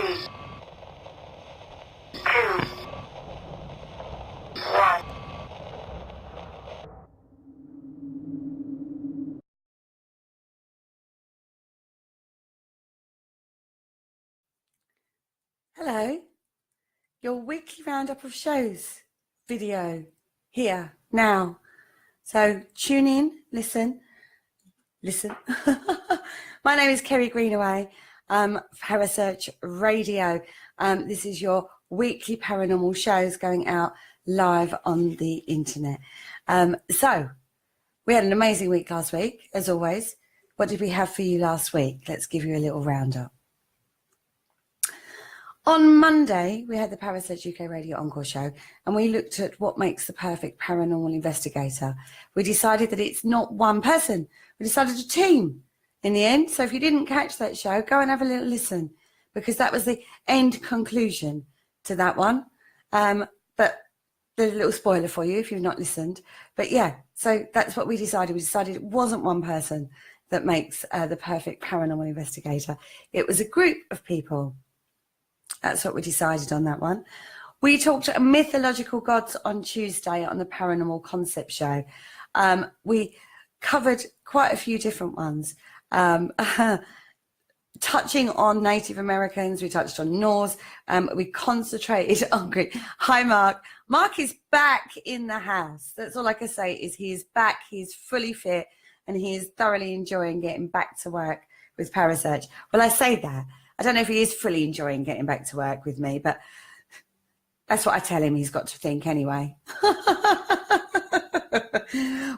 3, 2, 1. Hello, your weekly roundup of shows video here now. So tune in, listen. My name is Kerry Greenaway, Parasearch Radio. This is your weekly paranormal shows going out live on the internet. So we had an amazing week last week, as always. What did we have for you last week? Let's give you a little roundup. On Monday, we had the Parasearch UK Radio Encore show, and we looked at what makes the perfect paranormal investigator. We decided that it's not one person. We decided a team in the end. So if you didn't catch that show, go and have a little listen, because that was the end conclusion to that one. But there's a little spoiler for you if you've not listened. But yeah, so that's what we decided. We decided it wasn't one person that makes the perfect paranormal investigator. It was a group of people. That's what we decided on that one. We talked mythological gods on Tuesday on the Paranormal Concept Show. We covered quite a few different ones. Touching on Native Americans, we touched on Norse. We concentrated on Greek. Hi, Mark. Mark is back in the house. That's all I can say is he is back. He's fully fit and he is thoroughly enjoying getting back to work with Parasearch. Well, I say that. I don't know if he is fully enjoying getting back to work with me, but that's what I tell him he's got to think anyway.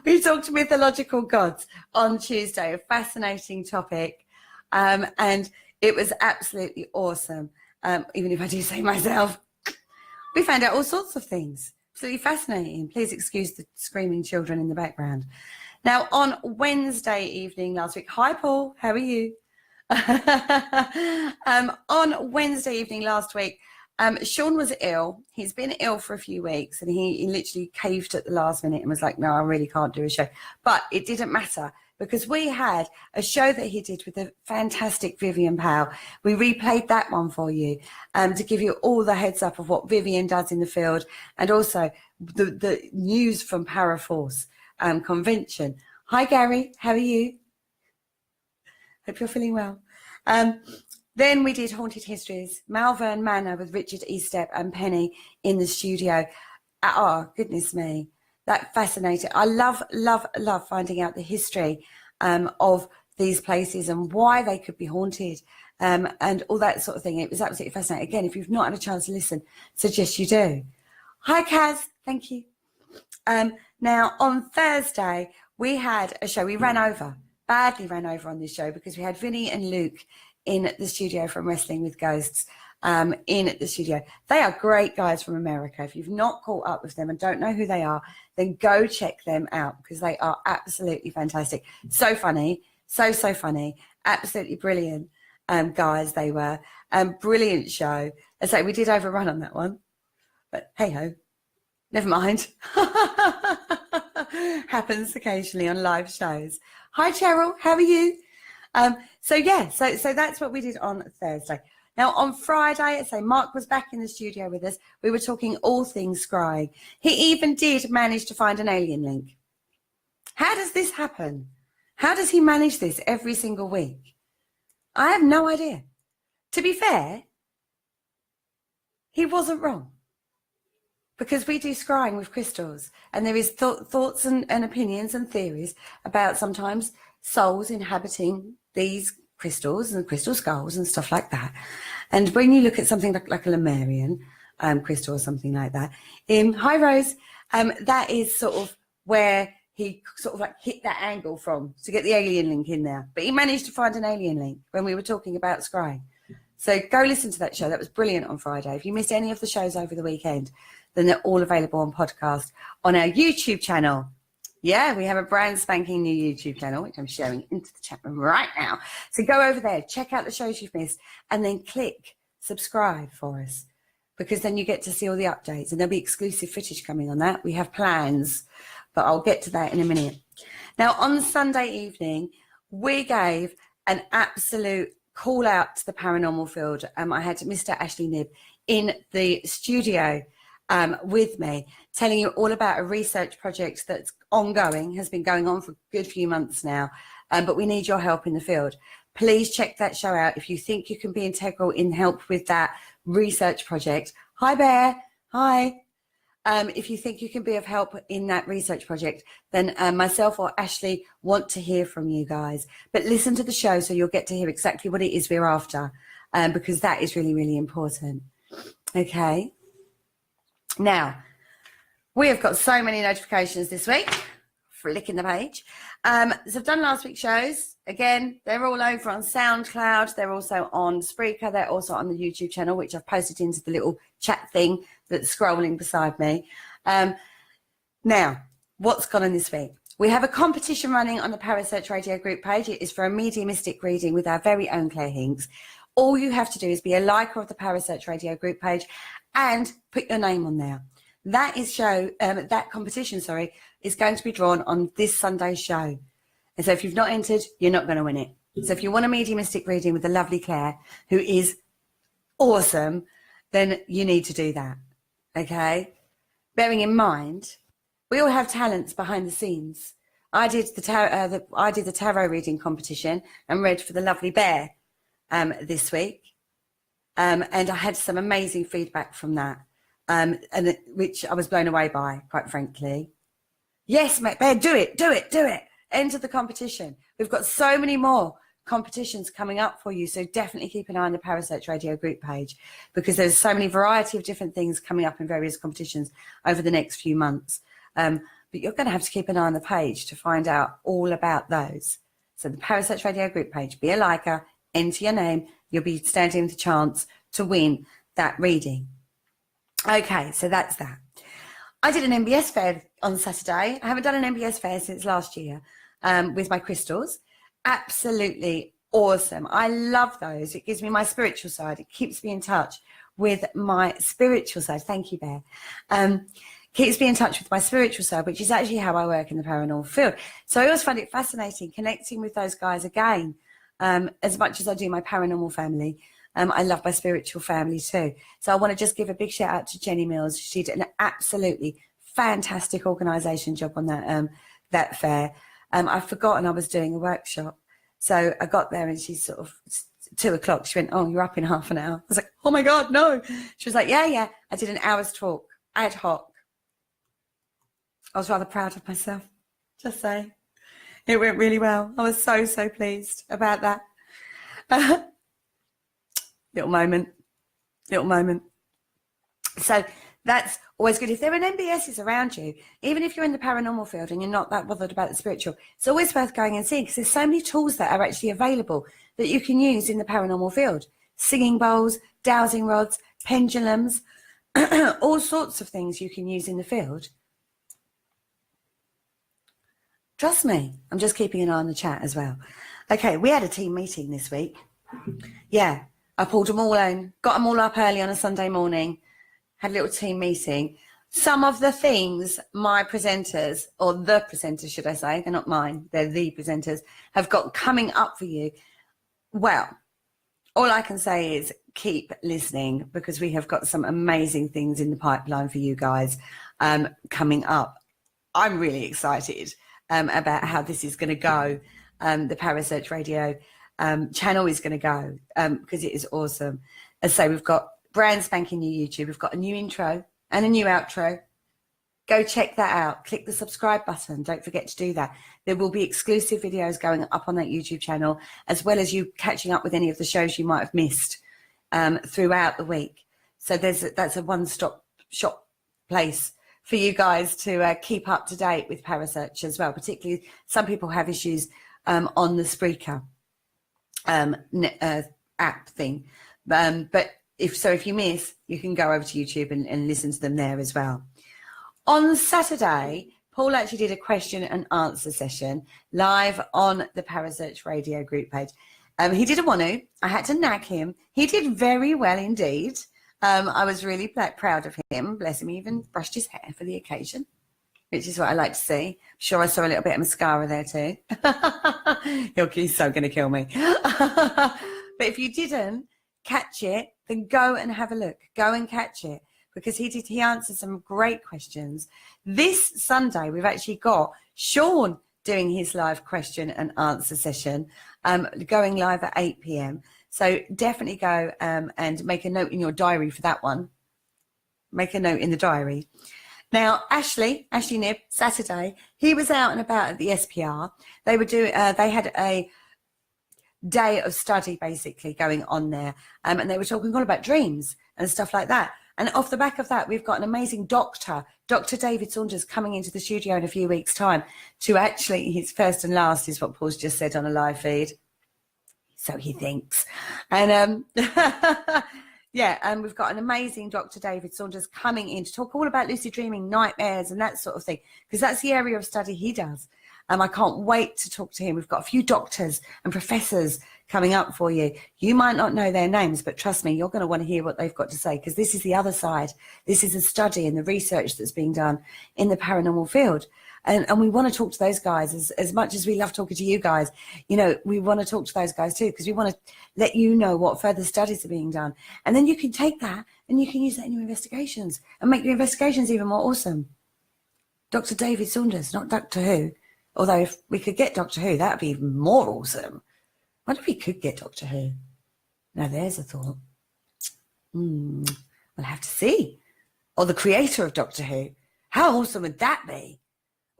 We talked mythological gods on Tuesday, a fascinating topic, and it was absolutely awesome. Even if I do say myself, we found out all sorts of things. Absolutely fascinating. Please excuse the screaming children in the background. Now, on Wednesday evening last week, hi Paul, how are you? On Wednesday evening last week, Sean was ill. He's been ill for a few weeks, and he literally caved at the last minute and was like, no, I really can't do a show. But it didn't matter, because we had a show that he did with the fantastic Vivian Powell. We replayed that one for you to give you all the heads up of what Vivian does in the field, and also the news from Paraforce convention. Hi Gary, how are you? Hope you're feeling well. Then we did Haunted Histories, Malvern Manor with Richard Eastep and Penny in the studio. Oh, goodness me. That fascinated. I love finding out the history of these places and why they could be haunted and all that sort of thing. It was absolutely fascinating. Again, if you've not had a chance to listen, suggest you do. Hi, Kaz. Thank you. Now, on Thursday, we had a show. We badly ran over on this show because we had Vinny and Luke in the studio from Wrestling with Ghosts in the studio. They are great guys from America. If you've not caught up with them and don't know who they are, then go check them out, because they are absolutely fantastic. So funny, so funny, absolutely brilliant guys they were. Brilliant show. I say we did overrun on that one, but hey ho, never mind. Happens occasionally on live shows. Hi Cheryl, how are you? So that's what we did on Thursday. Now on Friday, I say Mark was back in the studio with us. We were talking all things scrying. He even did manage to find an alien link. How does this happen? How does he manage this every single week? I have no idea. To be fair, he wasn't wrong, because we do scrying with crystals, and there is thoughts and opinions and theories about sometimes souls inhabiting these crystals and crystal skulls and stuff like that. And when you look at something like a Lemurian crystal or something like that, hi Rose, that is sort of where he sort of like hit that angle from to get the alien link in there. But he managed to find an alien link when we were talking about scrying. So go listen to that show. That was brilliant on Friday. If you missed any of the shows over the weekend, then they're all available on podcast on our YouTube channel. Yeah, we have a brand spanking new YouTube channel, which I'm sharing into the chat room right now. So go over there, check out the shows you've missed, and then click subscribe for us, because then you get to see all the updates, and there'll be exclusive footage coming on that. We have plans, but I'll get to that in a minute. Now, on Sunday evening, we gave an absolute call out to the paranormal field. I had Mr. Ashley Nibb in the studio with me, telling you all about a research project that's ongoing, has been going on for a good few months now, but we need your help in the field. Please check that show out if you think you can be integral in help with that research project. Hi, Bear. Hi. If you think you can be of help in that research project, then myself or Ashley want to hear from you guys. But listen to the show so you'll get to hear exactly what it is we're after, because that is really, really important. Okay. Now, we have got so many notifications this week. Flicking the page. So I've done last week's shows. Again, they're all over on SoundCloud. They're also on Spreaker. They're also on the YouTube channel, which I've posted into the little chat thing that's scrolling beside me. Now, what's gone on this week? We have a competition running on the Parasearch Radio group page. It is for a mediumistic reading with our very own Claire Hinks. All you have to do is be a liker of the Parasearch Radio group page and put your name on there. That competition, is going to be drawn on this Sunday's show. And so if you've not entered, you're not going to win it. So if you want a mediumistic reading with the lovely Claire, who is awesome, then you need to do that. Okay? Bearing in mind, we all have talents behind the scenes. I did the tarot reading competition and read for the lovely Bear this week. And I had some amazing feedback from that, which I was blown away by, quite frankly. Yes, mate, Bear, do it. Enter the competition. We've got so many more competitions coming up for you, so definitely keep an eye on the Parasearch Radio group page, because there's so many variety of different things coming up in various competitions over the next few months. But you're going to have to keep an eye on the page to find out all about those. So the Parasearch Radio group page, be a liker, enter your name, you'll be standing the chance to win that reading. Okay, so that's that. I did an MBS fair on Saturday. I haven't done an MBS fair since last year with my crystals. Absolutely awesome. I love those. It gives me my spiritual side. It keeps me in touch with my spiritual side. Thank you, Bear. Keeps me in touch with my spiritual side, which is actually how I work in the paranormal field. So I always find it fascinating connecting with those guys again, as much as I do my paranormal family. I love my spiritual family too. So I want to just give a big shout out to Jenny Mills. She did an absolutely fantastic organisation job on that fair. I've forgotten I was doing a workshop. So I got there and she's sort of 2:00. She went, "Oh, you're up in half an hour." I was like, "Oh my God, no." She was like, yeah. I did an hour's talk, ad hoc. I was rather proud of myself, just saying. It went really well. I was so pleased about that. Little moment. So that's always good. If there are MBSs around you, even if you're in the paranormal field and you're not that bothered about the spiritual, it's always worth going and seeing, because there's so many tools that are actually available that you can use in the paranormal field. Singing bowls, dowsing rods, pendulums, all sorts of things you can use in the field. Trust me, I'm just keeping an eye on the chat as well. Okay, we had a team meeting this week. Yeah. I pulled them all in, got them all up early on a Sunday morning, had a little team meeting. Some of the things my presenters, or the presenters, should I say, they're not mine, they're the presenters, have got coming up for you. Well, all I can say is keep listening, because we have got some amazing things in the pipeline for you guys coming up. I'm really excited about how this is going to go. The Parasearch Radio channel is going to go because it is awesome. As I say, we've got brand spanking new YouTube. We've got a new intro and a new outro. Go check that out. Click the subscribe button. Don't forget to do that. There will be exclusive videos going up on that YouTube channel, as well as you catching up with any of the shows you might have missed throughout the week. So that's a one-stop shop place for you guys to keep up to date with Parasearch as well. Particularly, some people have issues on the Spreaker app thing, but if you miss, you can go over to YouTube and listen to them there as well. On Saturday, Paul actually did a question and answer session live on the Parasearch Radio group page. He didn't want to. I had to nag him. He did very well indeed. I was really proud of him. Bless him. He even brushed his hair for the occasion, which is what I like to see. I'm sure I saw a little bit of mascara there too. He's so going to kill me. But if you didn't catch it, then go and have a look. Go and catch it, because he answered some great questions. This Sunday, we've actually got Sean doing his live question and answer session, going live at 8 p.m. So definitely go and make a note in your diary for that one. Make a note in the diary. Now, Ashley Nib, Saturday, he was out and about at the SPR. They were they had a day of study basically going on there, and they were talking all about dreams and stuff like that. And off the back of that, we've got an amazing Dr. David Saunders, coming into the studio in a few weeks' time to actually, his first and last is what Paul's just said on a live feed. So he thinks. And yeah, and we've got an amazing Dr. David Saunders coming in to talk all about lucid dreaming, nightmares and that sort of thing, because that's the area of study he does. I can't wait to talk to him. We've got a few doctors and professors coming up for you. You might not know their names, but trust me, you're going to want to hear what they've got to say, because this is the other side. This is a study and the research that's being done in the paranormal field. And we want to talk to those guys as much as we love talking to you guys. You know, we want to talk to those guys too, because we want to let you know what further studies are being done. And then you can take that and you can use that in your investigations and make your investigations even more awesome. Dr. David Saunders, not Doctor Who. Although if we could get Doctor Who, that would be even more awesome. What if we could get Doctor Who? Now there's a thought. We'll have to see. Or the creator of Doctor Who. How awesome would that be?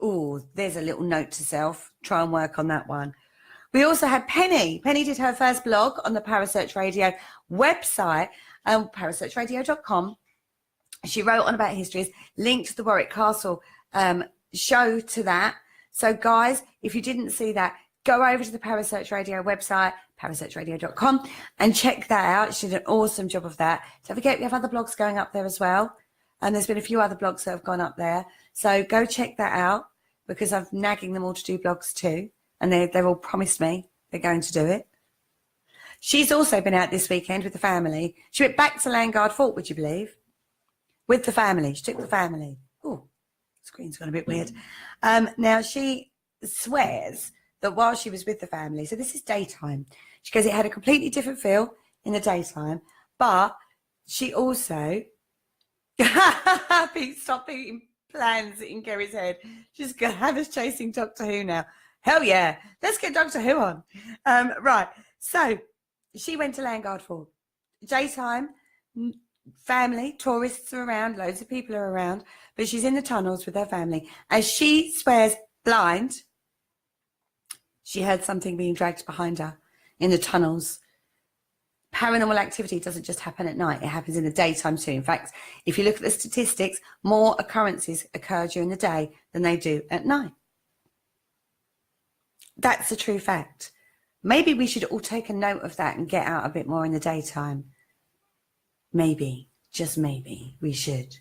Oh, there's a little note to self. Try and work on that one. We also had Penny. Penny did her first blog on the Parasearch Radio website, parasearchradio.com. She wrote on about histories, linked to the Warwick Castle show to that. So guys, if you didn't see that, go over to the Parasearch Radio website, parasearchradio.com, and check that out. She did an awesome job of that. Don't forget, we have other blogs going up there as well. And there's been a few other blogs that have gone up there. So go check that out, because I'm nagging them all to do blogs too. And they've all promised me they're going to do it. She's also been out this weekend with the family. She went back to Landguard Fort, would you believe? With the family. She took the family. Oh, screen's gone a bit weird. Now, she swears that while she was with the family, so this is daytime, she goes, it had a completely different feel in the daytime, but she also, stop eating plans in Kerry's head. She's going to have us chasing Doctor Who now. Hell yeah, let's get Doctor Who on. Right, so she went to Landguard Fort. Daytime, family, tourists are around, loads of people are around, but she's in the tunnels with her family. As she swears blind, she heard something being dragged behind her in the tunnels. Paranormal activity doesn't just happen at night, it happens in the daytime too. In fact, if you look at the statistics, more occurrences occur during the day than they do at night. That's a true fact. Maybe we should all take a note of that and get out a bit more in the daytime. Maybe, just maybe, we should.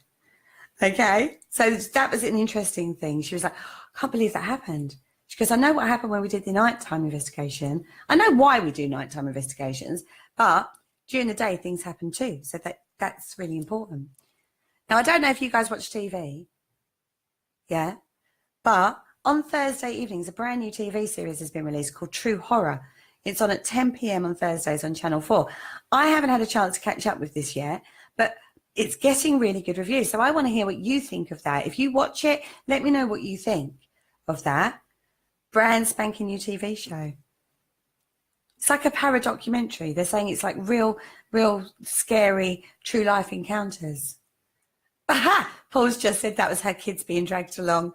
Okay, so that was an interesting thing. She was like, I can't believe that happened. She goes, I know what happened when we did the nighttime investigation. I know why we do nighttime investigations, but during the day things happen too. So that's really important. Now, I don't know if you guys watch TV. Yeah, but on Thursday evenings, a brand new TV series has been released called True Horror. It's on at 10 p.m. on Thursdays on Channel 4. I haven't had a chance to catch up with this yet, but it's getting really good reviews. So I want to hear what you think of that. If you watch it, let me know what you think of that. Brand spanking new TV show. It's like a para-documentary. They're saying it's like real scary true life encounters. Aha! Paul's just said that was her kids being dragged along.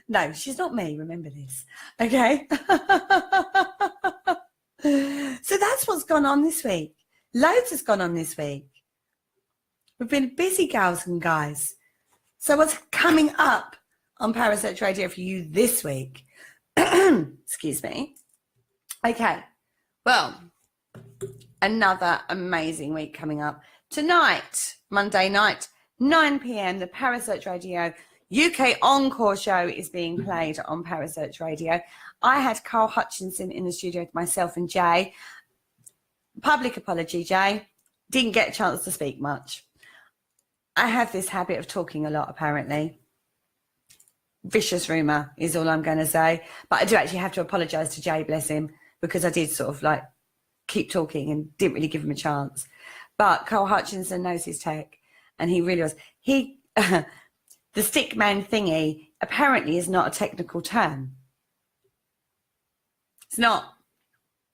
No, she's not me, remember this. Okay? So that's what's gone on this week. Loads has gone on this week. We've been busy, gals and guys. So what's coming up on Parasearch Radio for you this week? Excuse me. Okay. Well, another amazing week coming up. Tonight, Monday night, 9 p.m, the Parasearch Radio UK Encore show is being played on Parasearch Radio. I had Carl Hutchinson in the studio with myself and Jay. Public apology, Jay. Didn't get a chance to speak much. I have this habit of talking a lot, apparently. Vicious rumour is all I'm going to say. But I do actually have to apologise to Jay, bless him, because I did sort of like keep talking and didn't really give him a chance. But Carl Hutchinson knows his tech, and he really was. The stick man thingy apparently is not a technical term. It's not.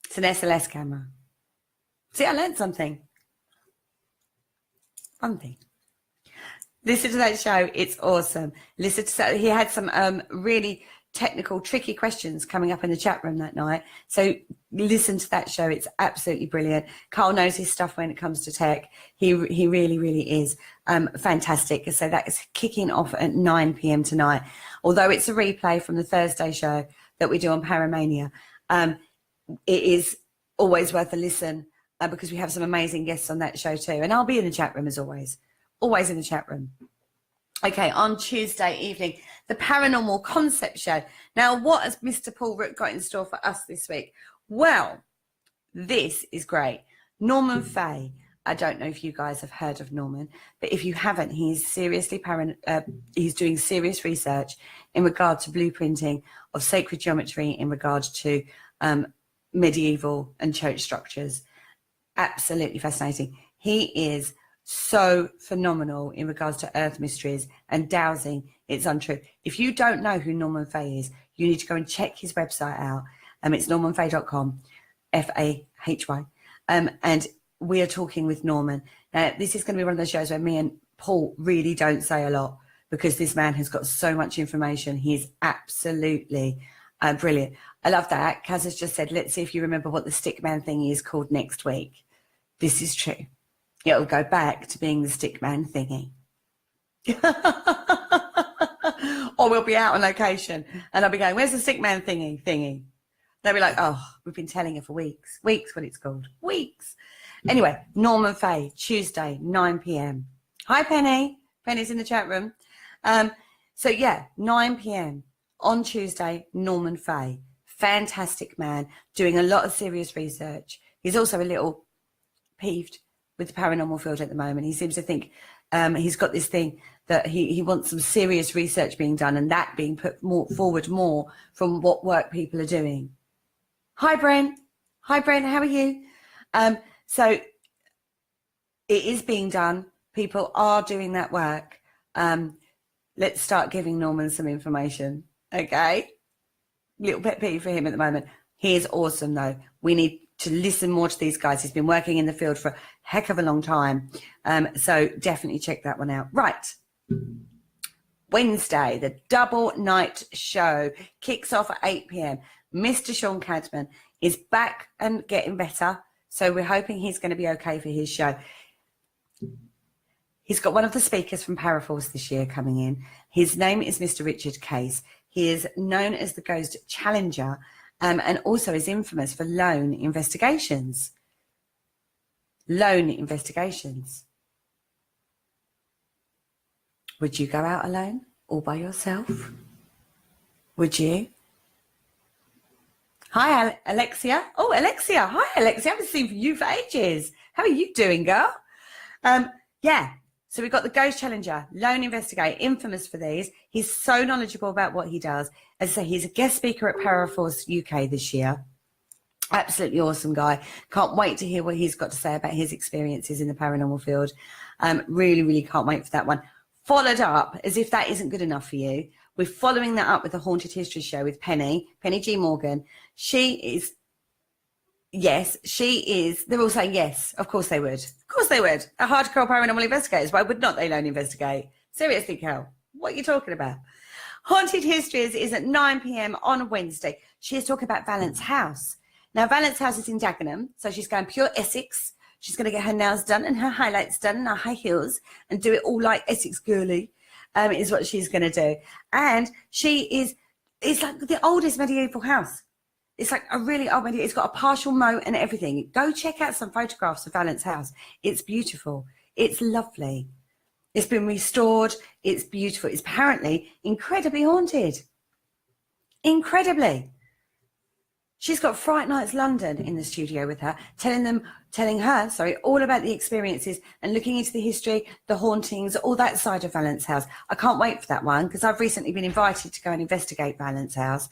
It's an SLS camera. See, I learned something. One thing. Listen to that show. It's awesome. Listen to he had some really technical, tricky questions coming up in the chat room that night. So listen to that show. It's absolutely brilliant. Carl knows his stuff when it comes to tech. He really, really is fantastic. So that is kicking off at 9 p.m. tonight. Although it's a replay from the Thursday show that we do on Paramania, it is always worth a listen because we have some amazing guests on that show too. And I'll be in the chat room as always. Always in the chat room. Okay, on Tuesday evening, the Paranormal Concept Show. Now, what has Mr. Paul Rook got in store for us this week? Well, this is great. Norman Fay. I don't know if you guys have heard of Norman, but if you haven't, he's seriously he's doing serious research in regard to blueprinting of sacred geometry in regard to medieval and church structures. Absolutely fascinating. He is so phenomenal in regards to earth mysteries and dowsing it's untrue. If you don't know who Norman Fay is, you need to go and check his website out. It's normanfay.com, Fahy. And we are talking with Norman. Now, this is going to be one of those shows where me and Paul really don't say a lot because this man has got so much information. He's absolutely brilliant. I love that. Kaz has just said, let's see if you remember what the stickman thing is called next week. This is true. It'll go back to being the stickman thingy. Or we'll be out on location and I'll be going, where's the stickman thingy? They'll be like, oh, we've been telling her for weeks. Weeks, what it's called. Weeks. Anyway, Norman Fay, Tuesday, 9 p.m. Hi, Penny. Penny's in the chat room. So, yeah, 9 p.m. on Tuesday, Norman Fay. Fantastic man, doing a lot of serious research. He's also a little peeved with the paranormal field at the moment. He seems to think he's got this thing that he wants some serious research being done and that being put forward more from what work people are doing. Hi, Brent. How are you? So it is being done. People are doing that work. Let's start giving Norman some information. Okay. Little pet peeve for him at the moment. He is awesome, though. We need to listen more to these guys. He's been working in the field for a heck of a long time. So definitely check that one out. Right. Wednesday, the double night show kicks off at 8 p.m. Mr. Sean Cadman is back and getting better. So we're hoping he's going to be okay for his show. He's got one of the speakers from Paraforce this year coming in. His name is Mr. Richard Case. He is known as the Ghost Challenger and also is infamous for lone investigations. Lone investigations. Would you go out alone all by yourself? Would you? Hi, Alexia. Oh, Alexia. Hi, Alexia. I haven't seen you for ages. How are you doing, girl? Yeah. So we've got the Ghost Challenger, lone investigator, infamous for these. He's so knowledgeable about what he does. As I say, he's a guest speaker at Paraforce UK this year. Absolutely awesome guy. Can't wait to hear what he's got to say about his experiences in the paranormal field. Really, really can't wait for that one. Followed up, as if that isn't good enough for you, we're following that up with the Haunted History Show with Penny G. Morgan. She is, they're all saying yes, of course they would. Of course they would. A hardcore paranormal investigators, why would not they lone investigate? Seriously, Cal, what are you talking about? Haunted Histories is at 9 p.m. on Wednesday. She is talking about Valence House. Now, Valence House is in Dagenham, so she's going pure Essex. She's going to get her nails done and her highlights done and her high heels and do it all like Essex girly, is what she's going to do. And it's like the oldest medieval house. It's like a really old medieval. It's got a partial moat and everything. Go check out some photographs of Valence House. It's beautiful. It's lovely. It's been restored. It's beautiful. It's apparently incredibly haunted. Incredibly. She's got Fright Nights London in the studio with her, telling her all about the experiences and looking into the history, the hauntings, all that side of Valence House. I can't wait for that one because I've recently been invited to go and investigate Valence House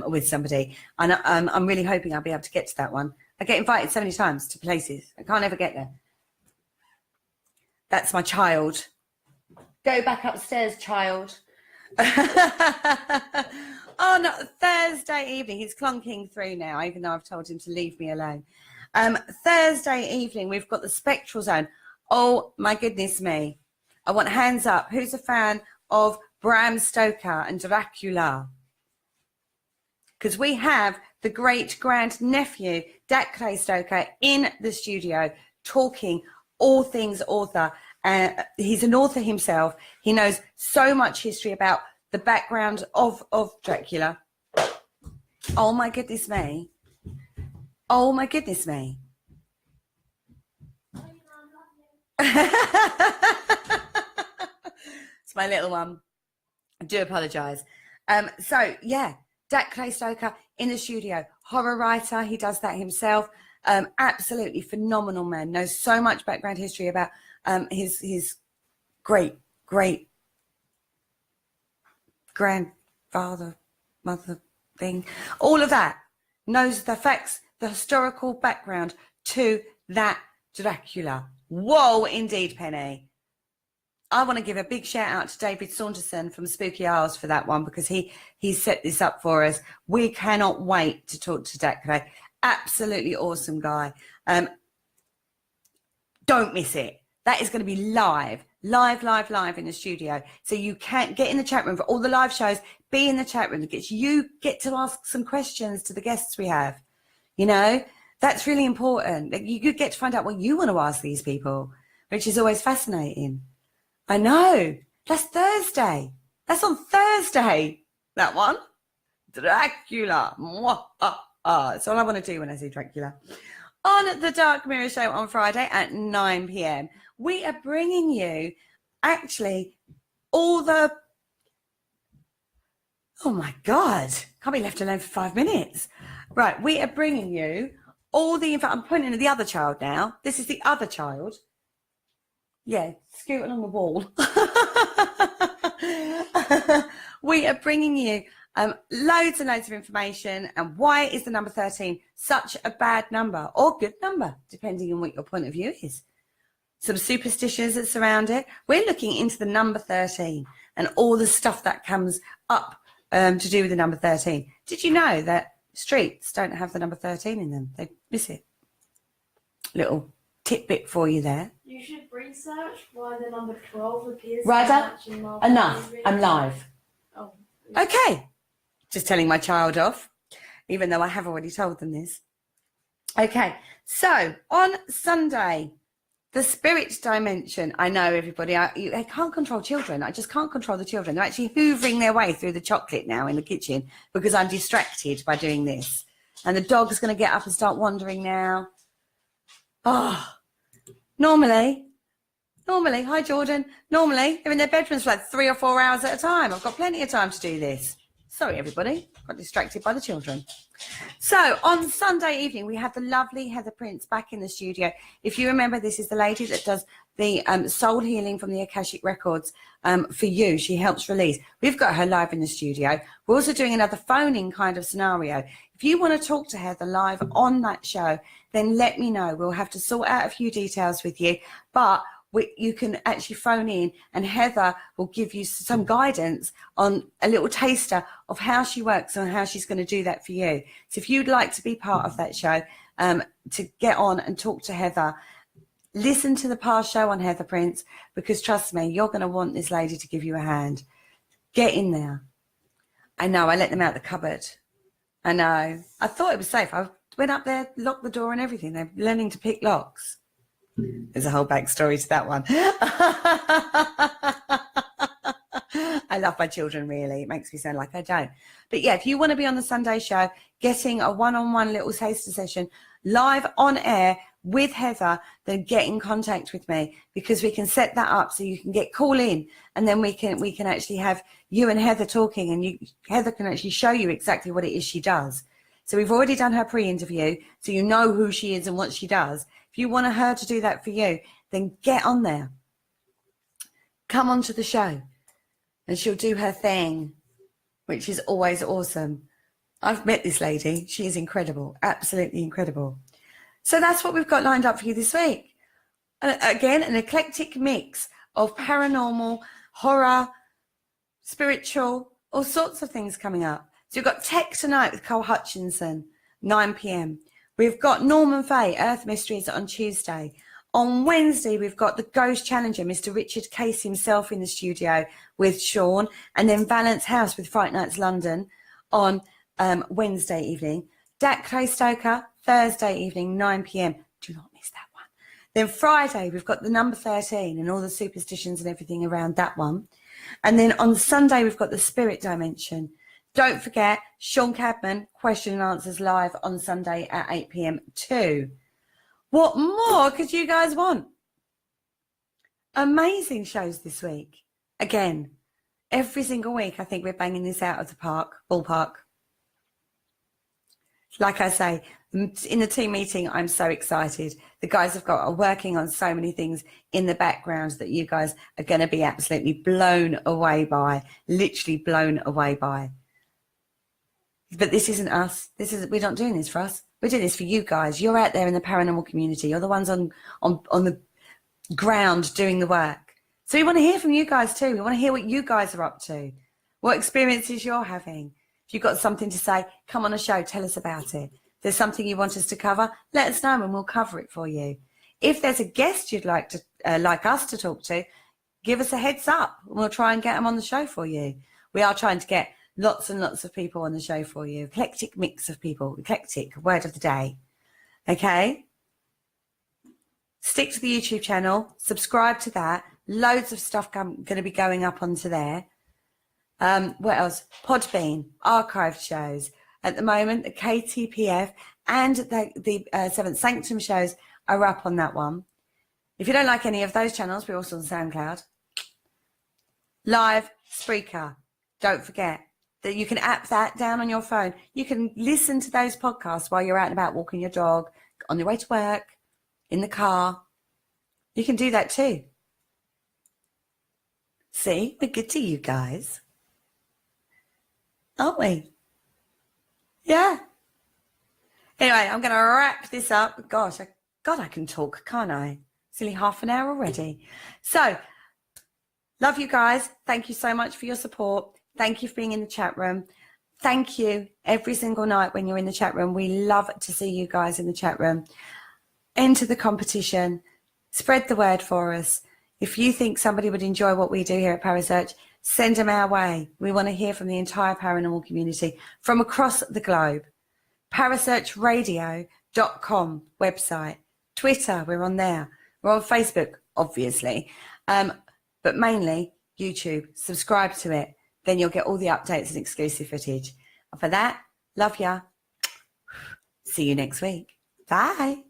with somebody. And I'm really hoping I'll be able to get to that one. I get invited so many times to places. I can't ever get there. That's my child. Go back upstairs, child. On Thursday evening, he's clunking through now, even though I've told him to leave me alone. Thursday evening, we've got the Spectral Zone. Oh, my goodness me. I want hands up. Who's a fan of Bram Stoker and Dracula? Because we have the great-grand-nephew, Dacre Stoker, in the studio talking all things author. He's an author himself. He knows so much history about the background of Dracula. Oh my goodness me. Oh my goodness me. It's my little one. I do apologise. So yeah, Dacre Stoker in the studio. Horror writer, he does that himself. Absolutely phenomenal man. Knows so much background history about his great grandfather, mother thing, all of that. Knows the facts, the historical background to that Dracula. Whoa, indeed, Penny. I want to give a big shout out to David Saunderson from Spooky Isles for that one because he set this up for us. We cannot wait to talk to Dacre. Absolutely awesome guy. Don't miss it. That is going to be live in the studio. So you can't get in the chat room for all the live shows. Be in the chat room. You get to ask some questions to the guests we have. You know, that's really important. You get to find out what you want to ask these people, which is always fascinating. I know. That's Thursday. That's on Thursday. That one. Dracula. That's all I want to do when I see Dracula. On the Dark Mirror Show on Friday at 9 p.m, we are bringing you actually all the... Oh, my God. Can't be left alone for 5 minutes. Right, we are bringing you all the... I'm pointing to the other child now. This is the other child. Yeah, scoot along the wall. We are bringing you loads and loads of information. And why is the number 13 such a bad number or good number, depending on what your point of view is? Some superstitions that surround it. We're looking into the number 13 and all the stuff that comes up to do with the number 13. Did you know that streets don't have the number 13 in them? They miss it. Little tidbit for you there. You should research why the number 12 appears. Ryder, enough. I'm live. Oh. Okay. Just telling my child off, even though I have already told them this. Okay. So on Sunday, the spirit dimension. I know everybody, I can't control children. I just can't control the children. They're actually hoovering their way through the chocolate now in the kitchen because I'm distracted by doing this. And the dog's going to get up and start wandering now. Oh, normally, hi Jordan, normally they're in their bedrooms for like 3 or 4 hours at a time. I've got plenty of time to do this. Sorry, everybody, got distracted by the children. So on Sunday evening, we had the lovely Heather Prince back in the studio. If you remember, this is the lady that does the soul healing from the Akashic Records for you. She helps release. We've got her live in the studio. We're also doing another phoning kind of scenario. If you want to talk to Heather live on that show, then let me know. We'll have to sort out a few details with you, but you can actually phone in and Heather will give you some guidance on a little taster of how she works and how she's going to do that for you. So if you'd like to be part of that show, to get on and talk to Heather, listen to the past show on Heather Prince, because trust me, you're going to want this lady to give you a hand. Get in there. I know, I let them out the cupboard. I know. I thought it was safe. I went up there, locked the door and everything. They're learning to pick locks. There's a whole backstory to that one. I love my children, really. It makes me sound like I don't. But yeah, if you want to be on the Sunday show, getting a one-on-one little taster session live on air with Heather, then get in contact with me, because we can set that up so you can call in, and then we can actually have you and Heather talking, and Heather can actually show you exactly what it is she does. So we've already done her pre-interview, so you know who she is and what she does. If you want her to do that for you, then get on there. Come onto the show and she'll do her thing, which is always awesome. I've met this lady. She is incredible, absolutely incredible. So that's what we've got lined up for you this week. Again, an eclectic mix of paranormal, horror, spiritual, all sorts of things coming up. So we've got Tech Tonight with Cole Hutchinson, 9 p.m. We've got Norman Fay, Earth Mysteries on Tuesday. On Wednesday, we've got the Ghost Challenger, Mr. Richard Case himself in the studio with Sean, and then Valence House with Fright Nights London on Wednesday evening. Dak Claystoker, Thursday evening, 9 p.m. Do not miss that one. Then Friday, we've got the number 13 and all the superstitions and everything around that one. And then on Sunday, we've got the Spirit Dimension. Don't forget, Sean Cadman, question and answers live on Sunday at 8 p.m. too. What more could you guys want? Amazing shows this week. Again, every single week, I think we're banging this out of the ballpark. Like I say, in the team meeting, I'm so excited. The guys are working on so many things in the background that you guys are going to be absolutely blown away by, literally blown away by. But this isn't us. We're not doing this for us. We're doing this for you guys. You're out there in the paranormal community. You're the ones on the ground doing the work. So we want to hear from you guys too. We want to hear what you guys are up to, what experiences you're having. If you've got something to say, come on a show, tell us about it. If there's something you want us to cover, let us know and we'll cover it for you. If there's a guest you'd like us to talk to, give us a heads up and we'll try and get them on the show for you. We are trying to get lots and lots of people on the show for you. Eclectic mix of people. Eclectic, word of the day. Okay? Stick to the YouTube channel. Subscribe to that. Loads of stuff going to be going up onto there. What else? Podbean, archived shows. At the moment, the KTPF and the Seventh Sanctum shows are up on that one. If you don't like any of those channels, we're also on SoundCloud. Live, Spreaker. Don't forget that you can app that down on your phone. You can listen to those podcasts while you're out and about walking your dog, on your way to work, in the car. You can do that too. See, we're good to you guys. Aren't we? Yeah. Anyway, I'm going to wrap this up. Gosh, I can talk, can't I? It's only half an hour already. So, love you guys. Thank you so much for your support. Thank you for being in the chat room. Thank you every single night when you're in the chat room. We love to see you guys in the chat room. Enter the competition. Spread the word for us. If you think somebody would enjoy what we do here at Parasearch, send them our way. We want to hear from the entire paranormal community from across the globe. Parasearchradio.com website. Twitter, we're on there. We're on Facebook, obviously. But mainly YouTube. Subscribe to it. Then you'll get all the updates and exclusive footage. And for that, love ya. See you next week. Bye.